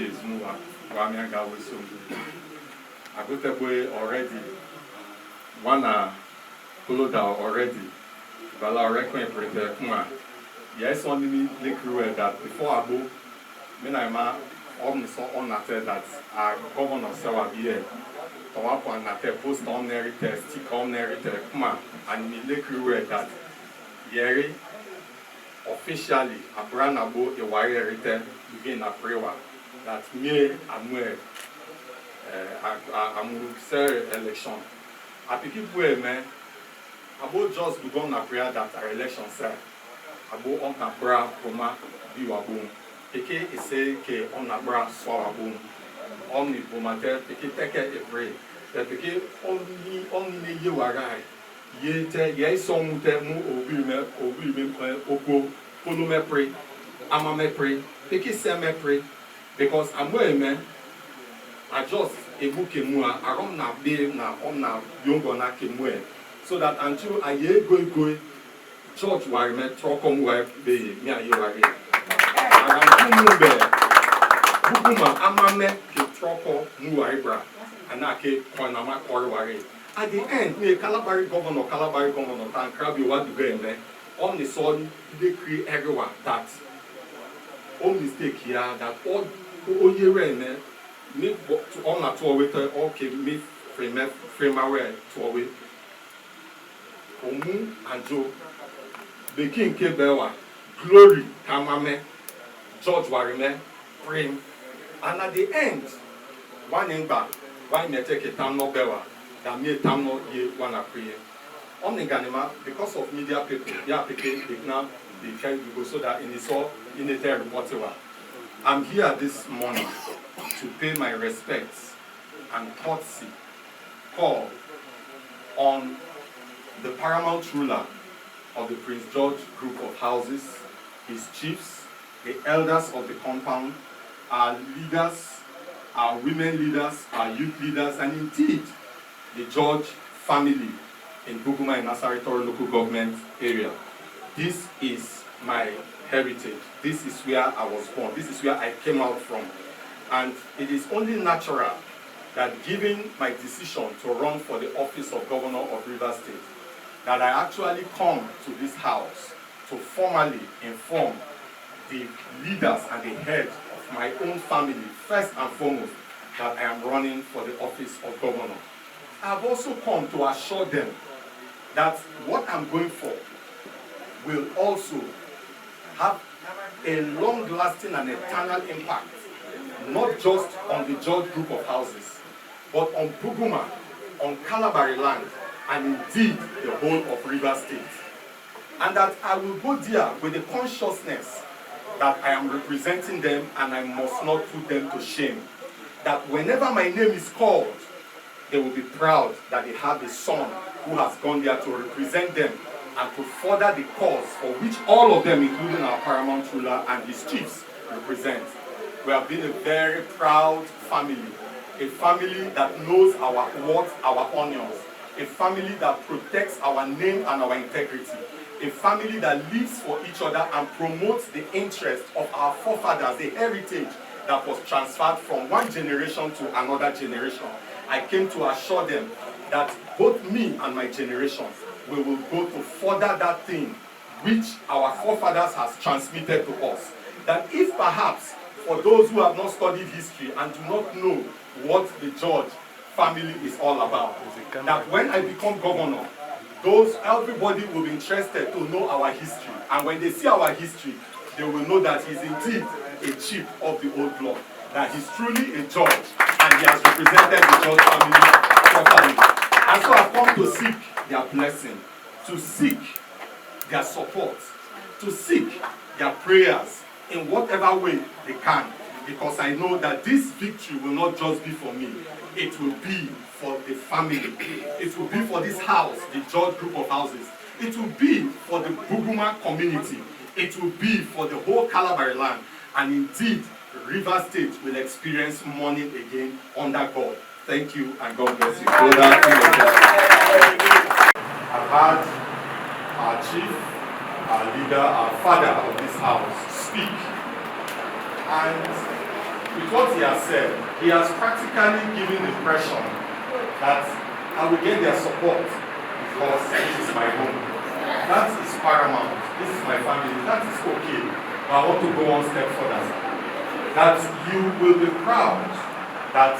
years more. Wamianga was so good. I got away already. One followed out already. But I reckon yes, only me like that before I go, when I'm on that I governor Sawa here. To one point that post on there, stick on there, and me like that. Yeri officially a brand about a wire return begin a prayer that me I'm say election. I pick it way man about just begun a prayer that our election sir about on a bra Roma be wabun. Eke is say ke on a bra swabun. On the bomate eke take a pray that eke only you warai. Ye some mu obi oko follow me pray ama me pray take say me pray because I'm where man I just a book mu a rom na be na on na yongo na kemwe so that until I ye go church wire me talk come where be me a ye wire aram mu be bukuma ama me ke troko mu wire bra anake kwana ma kore wire. At the end, me Kalabari governor, and Krabi want to go in there. On the son, they create everyone that all mistake here, that all year in there, me to on a tour with her, okay, me frame away to away. Omu and Joe, the king Kebewa, glory, Kamame, George Warime, frame. And at the end, one in back, why me take a time no bewa. That me tamno ye wanna pray. On the Ganima, because of media people, they now they try to go so that in the so in the whatever. I'm here this morning to pay my respects and courtesy call on the paramount ruler of the Prince George group of houses, his chiefs, the elders of the compound, our leaders, our women leaders, our youth leaders, and indeed the George family in Buguma and Nasaritori local government area. This is my heritage. This is where I was born. This is where I came out from. And it is only natural that given my decision to run for the office of Governor of Rivers State, that I actually come to this house to formally inform the leaders and the head of my own family, first and foremost, that I am running for the office of Governor. I have also come to assure them that what I'm going for will also have a long-lasting and eternal impact, not just on the George group of houses, but on Buguma, on Kalabari land, and indeed the whole of Rivers State. And that I will go there with the consciousness that I am representing them and I must not put them to shame. That whenever my name is called, they will be proud that they have a son who has gone there to represent them and to further the cause for which all of them, including our paramount ruler and his chiefs, represent. We have been a very proud family, a family that knows our worth, our onions, a family that protects our name and our integrity, a family that lives for each other and promotes the interest of our forefathers, the heritage that was transferred from one generation to another generation. I came to assure them that both me and my generation, we will go to further that thing which our forefathers has transmitted to us. That if perhaps, for those who have not studied history and do not know what the George family is all about, that when I become governor, everybody will be interested to know our history. And when they see our history, they will know that he's indeed a chief of the old block, that he's truly a George, and he has represented the George family properly. And so I've come to seek their blessing, to seek their support, to seek their prayers in whatever way they can, because I know that this victory will not just be for me, it will be for the family, it will be for this house, the George group of houses, it will be for the Buguma community, it will be for the whole Kalabari land, and indeed, Rivers State will experience morning again under God. Thank you, and God bless you. I've had our chief, our leader, our father of this house speak. And with what he has said, he has practically given the impression that I will get their support because this is my home. That is paramount. This is my family. That is okay. But I want to go one step further. That you will be proud that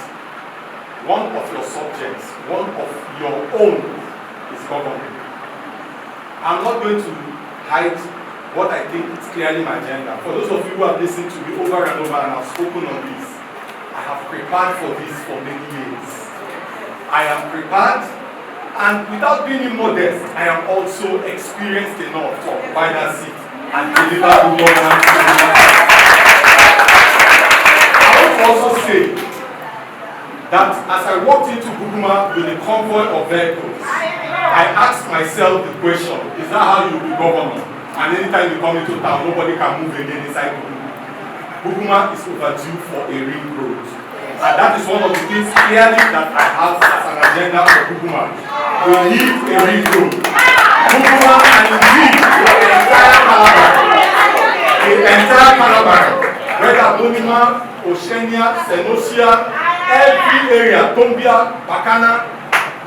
one of your subjects, one of your own is government. I'm not going to hide what I think is clearly my agenda. For those of you who have listened to me over and over and have spoken on this, I have prepared for this for many years. I am prepared, and without being modest, I am also experienced enough to occupy that seat and deliver the government. I want to also say that as I walked into Buguma with a convoy of vehicles, I asked myself the question, is that how you will be governor? And anytime you come into town, nobody can move again inside Buguma. Buguma is overdue for a ring road. And that is one of the things clearly that I have as an agenda for Buguma. We need a ring road. Buguma and indeed the entire Kalabari, whether Bonima, Oshenia, Senosia, every area, Tombia, Bakana,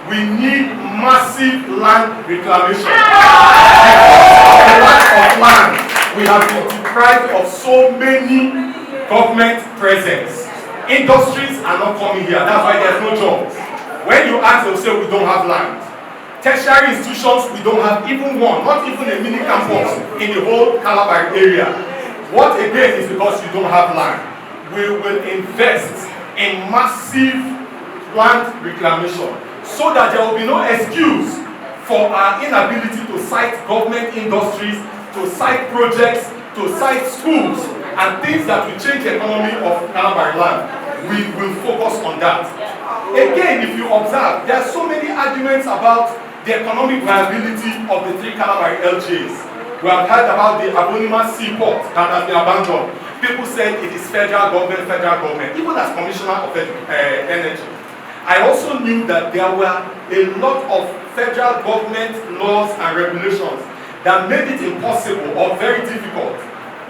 we need massive land reclamation. Because of the lack of land, we have been deprived of so many government presence. Industries are not coming here. That's why there's no jobs. When you ask, they'll say we don't have land. Tertiary institutions, we don't have even one, not even a mini campus in the whole Kalabari area. What again is because you don't have land. We will invest in massive land reclamation so that there will be no excuse for our inability to site government industries, to site projects, to site schools, and things that will change the economy of Kalabari land. We will focus on that. Again, if you observe, there are so many arguments about the economic viability of the 3 Kalabari LGAs. We have heard about the Abonima seaport that has been abandoned. People said it is federal government, even as Commissioner of Energy. I also knew that there were a lot of federal government laws and regulations that made it impossible or very difficult,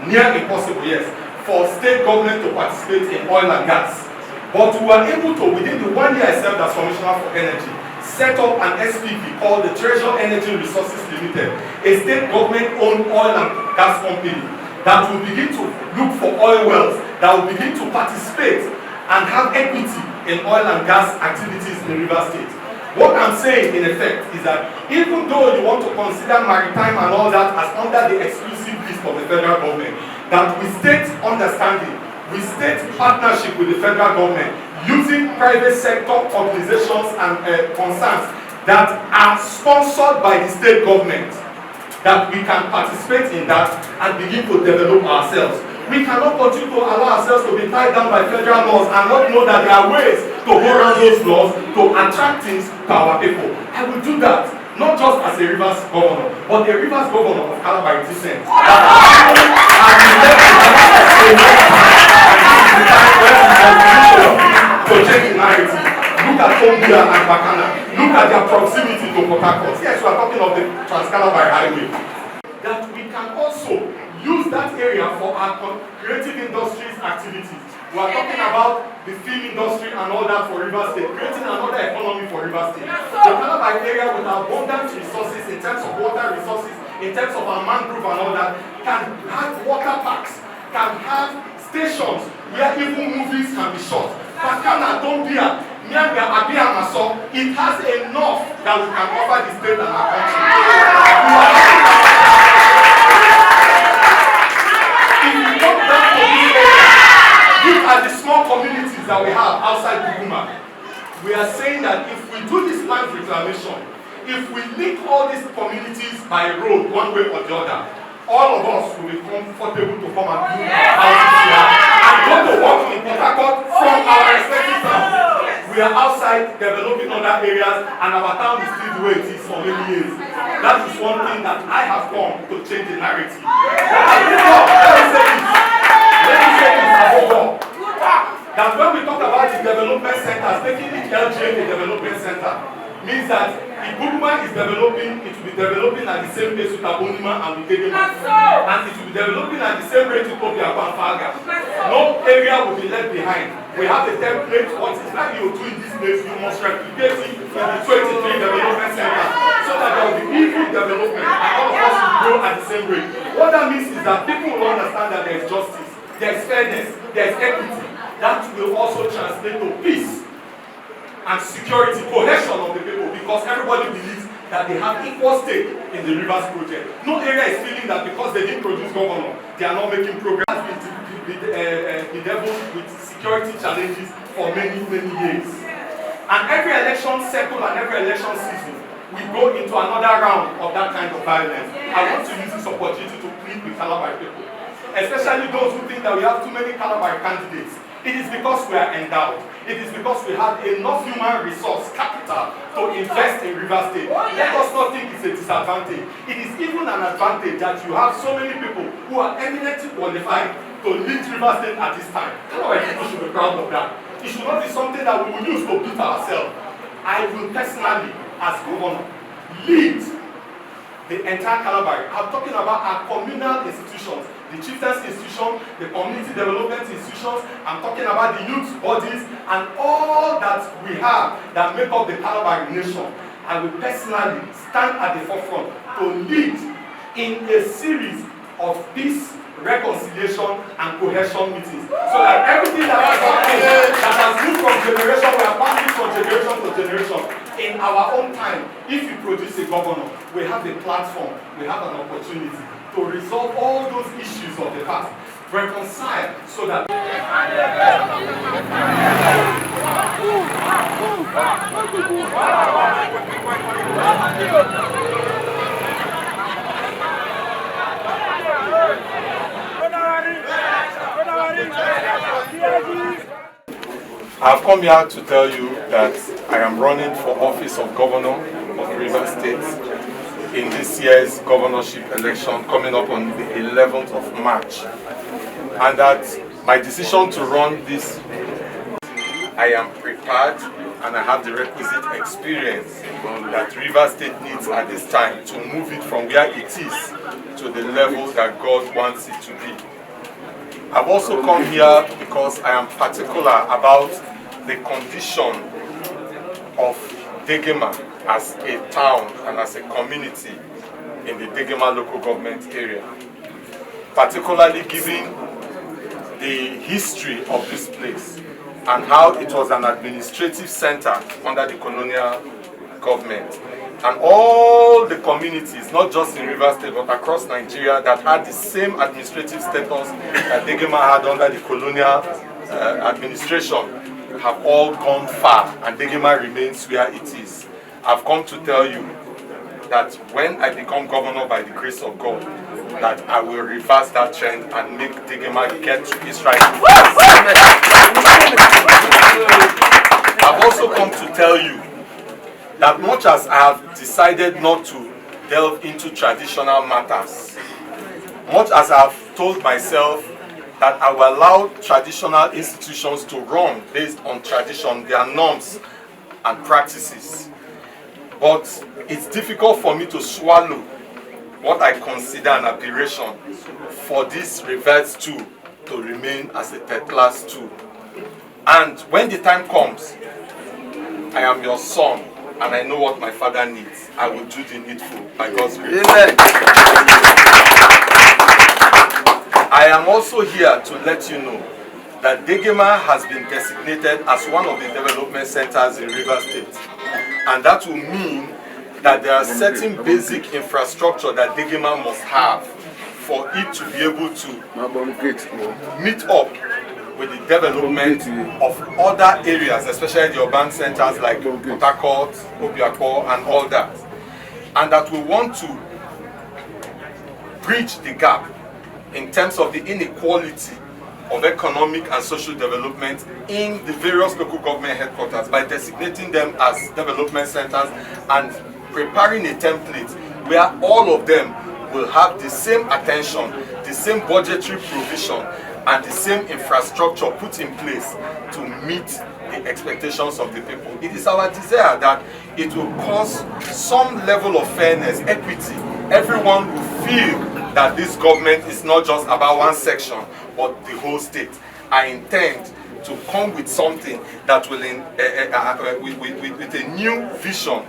near impossible, yes, for state government to participate in oil and gas. But we were able to, within the 1 year I served as Commissioner for Energy, set up an SPV called the Treasure Energy Resources Limited, a state government-owned oil and gas company that will begin to look for oil wells, that will begin to participate and have equity in oil and gas activities in River State. What I'm saying, in effect, is that even though you want to consider maritime and all that as under the exclusive list of the federal government, that we state understanding, we state partnership with the federal government, using private sector organizations and concerns that are sponsored by the state government, that we can participate in that and begin to develop ourselves. We cannot continue to allow ourselves to be tied down by federal laws and not know that there are ways to go around those laws to attract things to our people. I will do that, not just as a Rivers governor, but a Rivers governor of Kalabari descent. To change the narrative. Look at Tombia and Bakana. Look at their proximity to Port Harcourt. Yes, we are talking of the Trans-Kalabari Highway. That we can also use that area for our creative industries activities. We are talking about the film industry and all that for River State, creating another economy for River State. The Kalabari area with abundant resources in terms of water resources, in terms of our mangrove and all that, can have water parks, can have stations where even movies can be shot. Pakana, Dombia, Nyanga, Abia, Maso, it has enough that we can offer the state and our country. If we come back to this area, look at the small communities that we have outside Buguma. We are saying that if we do this land reclamation, if we link all these communities by road one way or the other, all of us will be comfortable to come and do our houses here and go to work in Port Harcourt from our respective towns. We are outside developing other areas and our town is still the way it is for many years. That is one thing that I have come to change the narrative. Let me say this above all. That when we talk about the development centers, making each LGA a development center, means that if Buguma is developing, it will be developing at the same pace with Abonima and with Degema. And it will be developing at the same rate with Obiako and Falga. No area will be left behind. We have a template. What is that you do in this place, you must replicate it in the 23 development centers so that there will be equal development and all of us will grow at the same rate. What that means is that people will understand that there is justice, there is fairness, there is equity. That will also translate to peace and security, cohesion of the people, because everybody believes that they have equal stake in the rivers project. No area is feeling that because they didn't produce governor, they are not making progress. Bedeviled with security challenges for many years. And every election cycle and every election season, we go into another round of that kind of violence. I want to use this opportunity to plead with Kalabari people, especially those who think that we have too many Kalabari candidates. It is because we are endowed. It is because we have enough human resource capital to invest in River State. Let us not think it's a disadvantage. It is even an advantage that you have so many people who are eminently qualified to lead River State at this time. Kalabari people should be proud of that. It should not be something that we will use to beat ourselves. I will personally, as governor, lead the entire Kalabari. I'm talking about our communal institutions, the chieftain's institution, the community development institutions. I'm talking about the youth bodies and all that we have that make up the Kalabari nation. I will personally stand at the forefront to lead in a series of peace, reconciliation and cohesion meetings, so that everything that has happened, that has moved from generation, we are passing from generation to generation in our own time. If you produce a governor, we have a platform, we have an opportunity to resolve all those issues of the past, reconcile, so that I've come here to tell you that I am running for office of Governor of River State in this year's governorship election coming up on the 11th of March. And that my decision to run this, I am prepared and I have the requisite experience that River State needs at this time to move it from where it is to the level that God wants it to be. I've also come here because I am particular about the condition of Degema as a town and as a community in the Degema local government area, particularly given the history of this place and how it was an administrative center under the colonial government. And all the communities, not just in River State but across Nigeria, that had the same administrative status that Degema had under the colonial administration have all gone far, and Degema remains where it is. I've come to tell you that when I become governor by the grace of God, that I will reverse that trend and make Degema get to its right. I've also come to tell you that much as I have decided not to delve into traditional matters, much as I have told myself that I will allow traditional institutions to run based on tradition, their norms and practices, but it's difficult for me to swallow what I consider an aberration for this reverse 2 to remain as a third class 2. And when the time comes, I am your son, and I know what my father needs. I will do the needful by God's grace. Amen. I am also here to let you know that Degema has been designated as one of the development centers in River State. And that will mean that there are certain basic infrastructure that Degema must have for it to be able to meet up with the development of other areas, especially the urban centers like Port Harcourt, Obiako, and all that. And that we want to bridge the gap in terms of the inequality of economic and social development in the various local government headquarters by designating them as development centers and preparing a template where all of them will have the same attention, the same budgetary provision, and the same infrastructure put in place to meet the expectations of the people. It is our desire that it will cause some level of fairness, equity. Everyone will feel that this government is not just about one section, but the whole state. I intend to come with something that will, with a new vision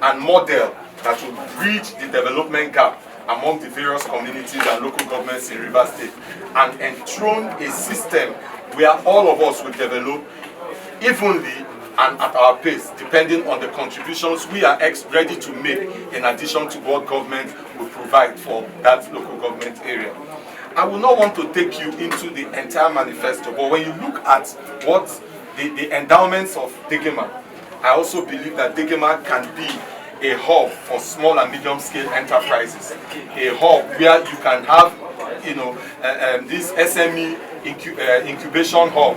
and model that will bridge the development gap among the various communities and local governments in Rivers State, and enthrone a system where all of us will develop evenly and at our pace, depending on the contributions we are ready to make in addition to what government will provide for that local government area. I will not want to take you into the entire manifesto, but when you look at what the endowments of Degema, I also believe that Degema can be a hub for small and medium scale enterprises, a hub where you can have, this SME incubation hub.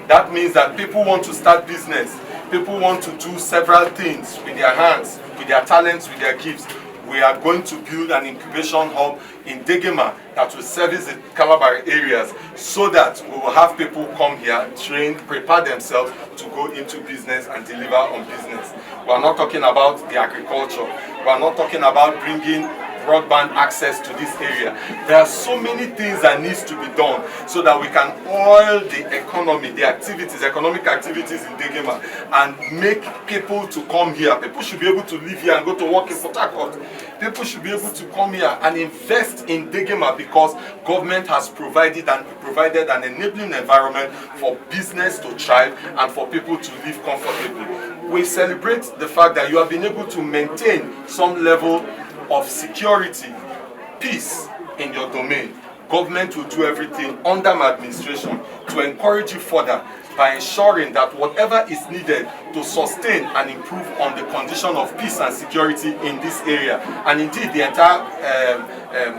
That means that people want to start business, people want to do several things with their hands, with their talents, with their gifts. We are going to build an incubation hub in Degema that will service the Kalabari areas, so that we will have people come here, train, prepare themselves to go into business and deliver on business. We are not talking about the agriculture. We are not talking about bringing broadband access to this area. There are so many things that needs to be done so that we can oil the economy, the activities, economic activities in Degema, and make people to come here. People should be able to live here and go to work in Port Harcourt. People should be able to come here and invest in Degema, because government has provided an enabling environment for business to thrive and for people to live comfortably. We celebrate the fact that you have been able to maintain some level of security, peace in your domain. Government will do everything under my administration to encourage you further by ensuring that whatever is needed to sustain and improve on the condition of peace and security in this area, and indeed the entire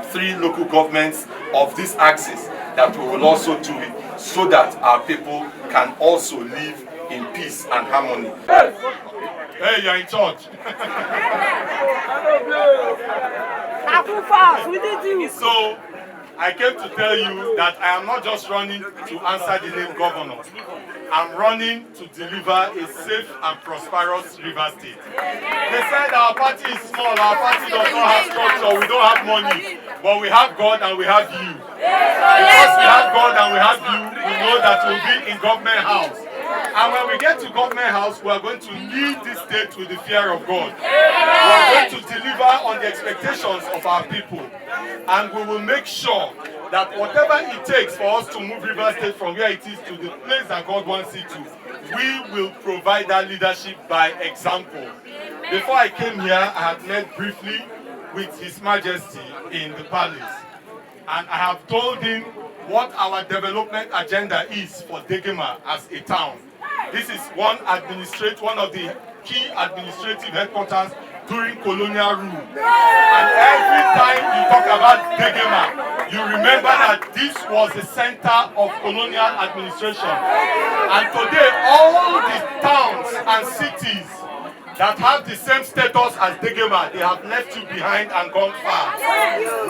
3 local governments of this axis, that we will also do it so that our people can also live in peace and harmony. Hey, you're in charge. So, I came to tell you that I am not just running to answer the name governor. I'm running to deliver a safe and prosperous River State. They said our party is small, our party does not have structure, we don't have money, but we have God and we have you. Because we have God and we have you, we know that we'll be in government house. And when we get to government house, we are going to lead this state with the fear of God. We are going to deliver on the expectations of our people. And we will make sure that whatever it takes for us to move River State from where it is to the place that God wants it to, we will provide that leadership by example. Before I came here, I had met briefly with His Majesty in the palace. And I have told him what our development agenda is for Degema as a town. This is one of the key administrative headquarters during colonial rule. And every time you talk about Degema, you remember that this was the center of colonial administration. And today, all the towns and cities that have the same status as Degema, they have left you behind and gone far.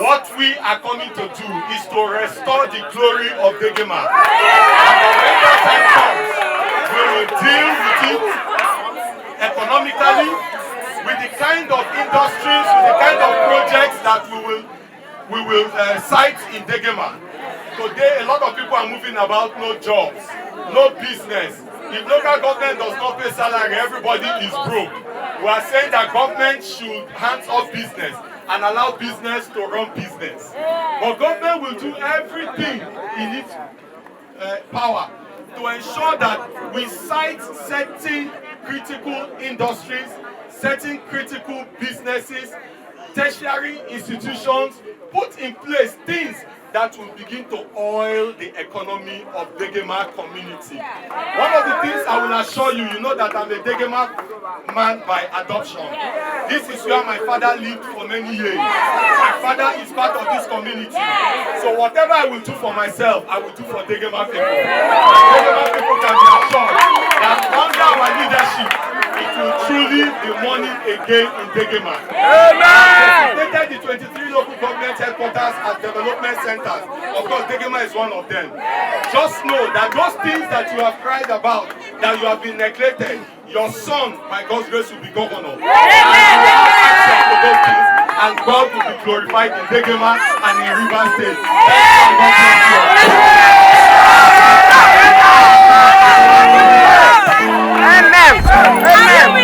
What we are coming to do is to restore the glory of Degema. And when that time comes, we will deal with it economically, with the kind of industries, with the kind of projects that we will cite in Degema. Today, a lot of people are moving about no jobs, no business. If local government does not pay salary, everybody is broke. We are saying that government should hands off business and allow business to run business. But government will do everything in its power to ensure that we cite certain critical industries, certain critical businesses, tertiary institutions, put in place things that will begin to oil the economy of Degema community. One of the things I will assure you, you know that I'm a Degema man by adoption. This is where my father lived for many years. My father is part of this community. So whatever I will do for myself, I will do for Degema people. Degema people can be assured that under our leadership, it will truly be morning again in Degema. Amen. I the 23 local government headquarters centers as development centers. Of course, Degema is one of them. Just know that those things that you have cried about, that you have been neglected, your son, by God's grace, will be governor. Action for those things, and God will be glorified in Degema and in Rivers State. Amen. Amen.